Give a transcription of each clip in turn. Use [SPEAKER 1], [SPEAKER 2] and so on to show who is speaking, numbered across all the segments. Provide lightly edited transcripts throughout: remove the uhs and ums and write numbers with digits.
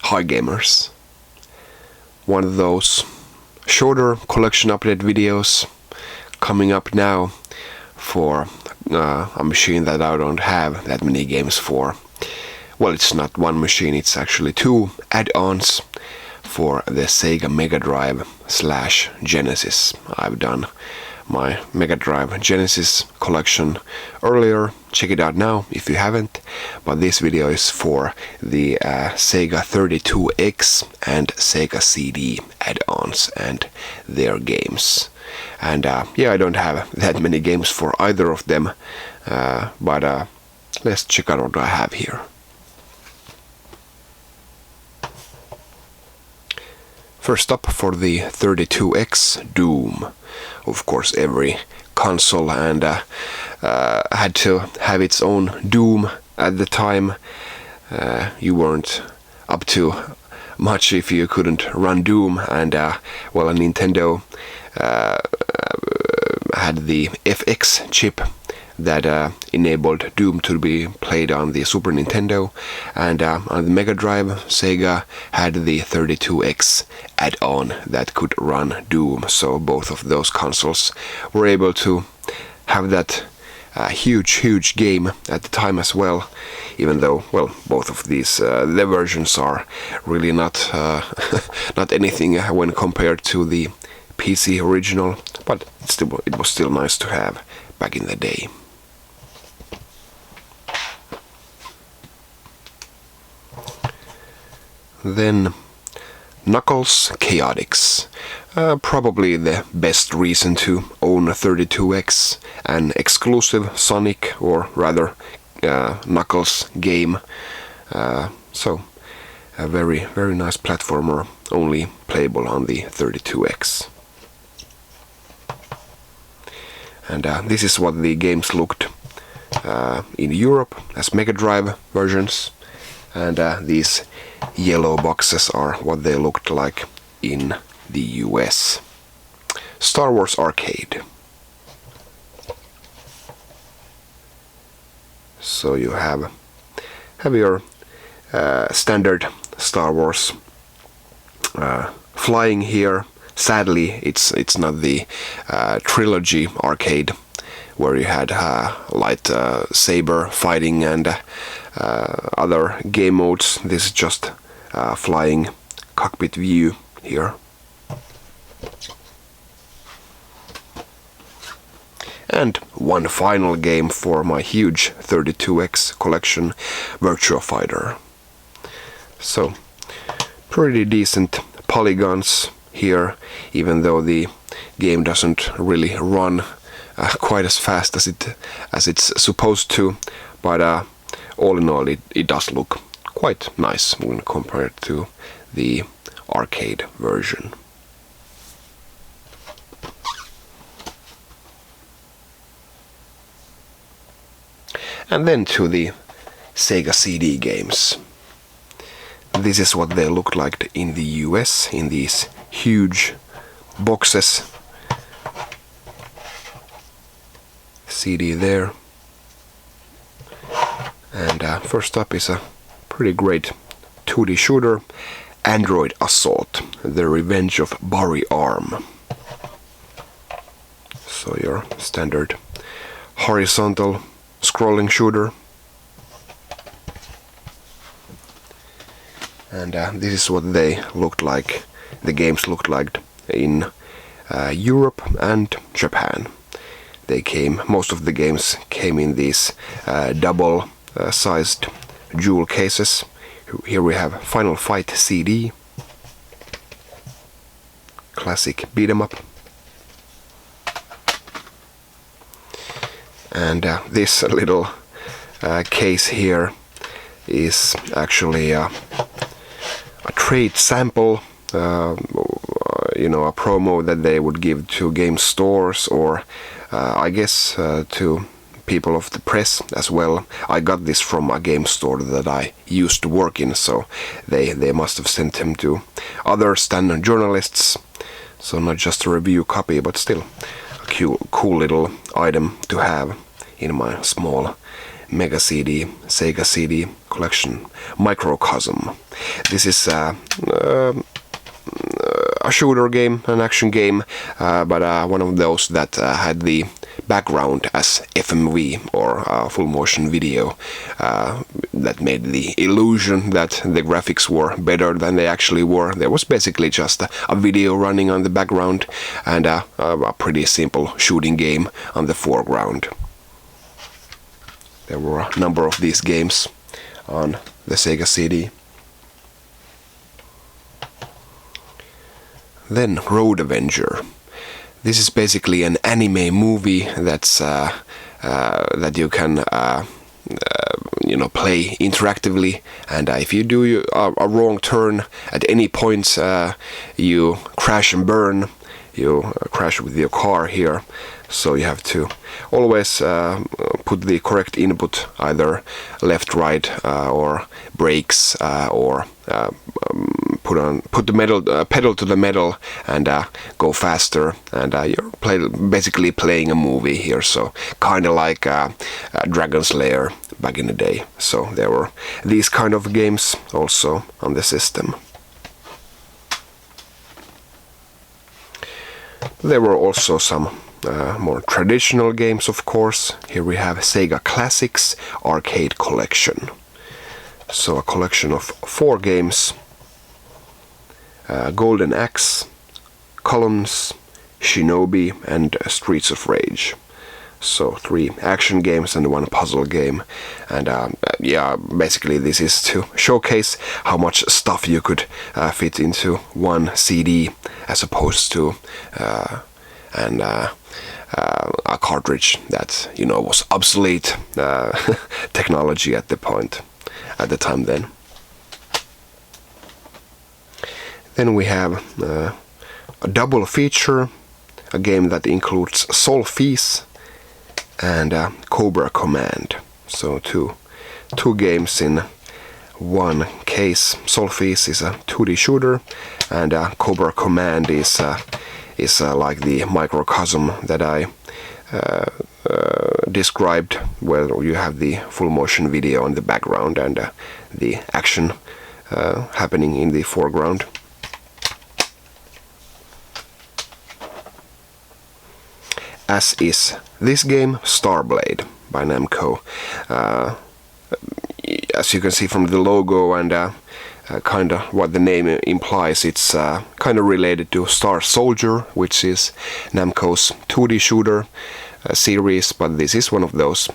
[SPEAKER 1] Hi gamers. One of those shorter collection update videos coming up now for a machine that I don't have that many games for. Well, it's not one machine, it's actually two add-ons for the Sega Mega-Drive / Genesis. I've done my Mega-Drive Genesis collection earlier. Check it out now if you haven't. But this video is for the Sega 32X and Sega CD add-ons and their games. And yeah, I don't have that many games for either of them, but let's check out what I have here. First up, for the 32X, Doom. Of course, every console and had to have its own Doom at the time. You weren't up to much if you couldn't run Doom, and well, a Nintendo had the FX chip that enabled Doom to be played on the Super Nintendo, and on the Mega Drive, Sega had the 32X add-on that could run Doom, so both of those consoles were able to have that huge game at the time as well, even though, well, both of these their versions are really not not anything when compared to the PC original, but it was still nice to have back in the day. Then Knuckles Chaotix. Probably the best reason to own a 32X, an exclusive Sonic, or rather Knuckles game. So a very nice platformer, only playable on the 32X. And this is what the games looked in Europe as Mega Drive versions, and these yellow boxes are what they looked like in the US. Star Wars Arcade. So you have your standard Star Wars flying here. Sadly, it's not the trilogy arcade where you had light saber fighting and other game modes. This is just flying cockpit view here. And one final game for my huge 32X collection, Virtua Fighter. So, pretty decent polygons here, even though the game doesn't really run quite as fast as it's supposed to, but all in all it does look quite nice when compared to the arcade version. And then to the Sega CD games. This is what they looked like in the US, in these huge boxes. CD there. And first up is a pretty great 2D shooter, Android Assault, The Revenge of Bari-Arm. So your standard horizontal scrolling shooter. And this is what they looked like, the games looked like in Europe and Japan. Most of the games came in these double sized jewel cases. Here we have Final Fight CD, classic beat 'em up, and this little case here is actually a trade sample, you know, a promo that they would give to game stores, or I guess to people of the press as well. I got this from a game store that I used to work in, so they must have sent him to other standard journalists, so not just a review copy, but still a cool little item to have in my small Mega-CD, Sega CD collection, Microcosm. This is a shooter game, an action game, but one of those that had the background as FMV or full motion video, that made the illusion that the graphics were better than they actually were. There was basically just a video running on the background and a pretty simple shooting game on the foreground. There were a number of these games on the Sega CD. Then Road Avenger. This is basically an anime movie that's that you can play interactively, and if you do a wrong turn at any point, you crash and burn. You crash with your car here, so you have to always put the correct input, either left, right, or brakes, or put the pedal to the metal and go faster, and you're basically playing a movie here, so kind of like Dragon's Lair back in the day. So there were these kind of games also on the system. There were also some more traditional games, of course. Here we have Sega Classics Arcade Collection. So a collection of 4 games: Golden Axe, Columns, Shinobi, and Streets of Rage. So 3 action games and 1 puzzle game, and basically this is to showcase how much stuff you could fit into one CD, as opposed to a cartridge that was obsolete technology at the time then. Then we have a double feature, a game that includes Solfease and Cobra Command. So two games in one case. Solfease is a 2D shooter, and Cobra Command is like the microcosm that I described, where you have the full motion video in the background and the action happening in the foreground. As is this game, Starblade by Namco. As you can see from the logo and kind of what the name implies, it's kind of related to Star Soldier, which is Namco's 2D shooter series, but this is one of those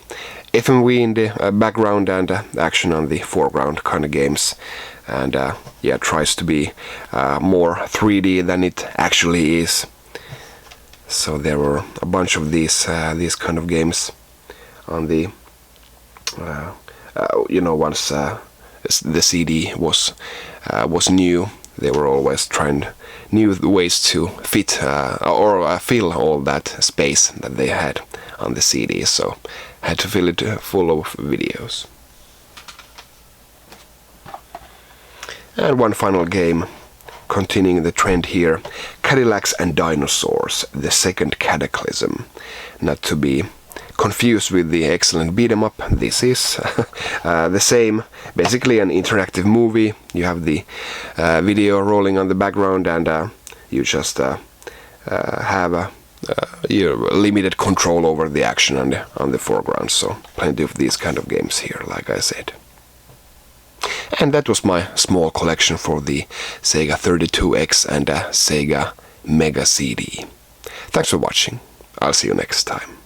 [SPEAKER 1] FMV in the background and action on the foreground kind of games, and tries to be more 3D than it actually is. So there were a bunch of these kind of games on the once the CD was new, they were always trying new ways to fit or fill all that space that they had on the CD, so had to fill it full of videos. And one final game, continuing the trend here, Cadillacs and Dinosaurs, the Second Cataclysm. Not to be confused with the excellent beat 'em up. This is the same, basically an interactive movie. You have the video rolling on the background, and you just have limited control over the action on the foreground. So plenty of these kind of games here, like I said. And that was my small collection for the Sega 32X and Sega Mega-CD. Thanks for watching. I'll see you next time.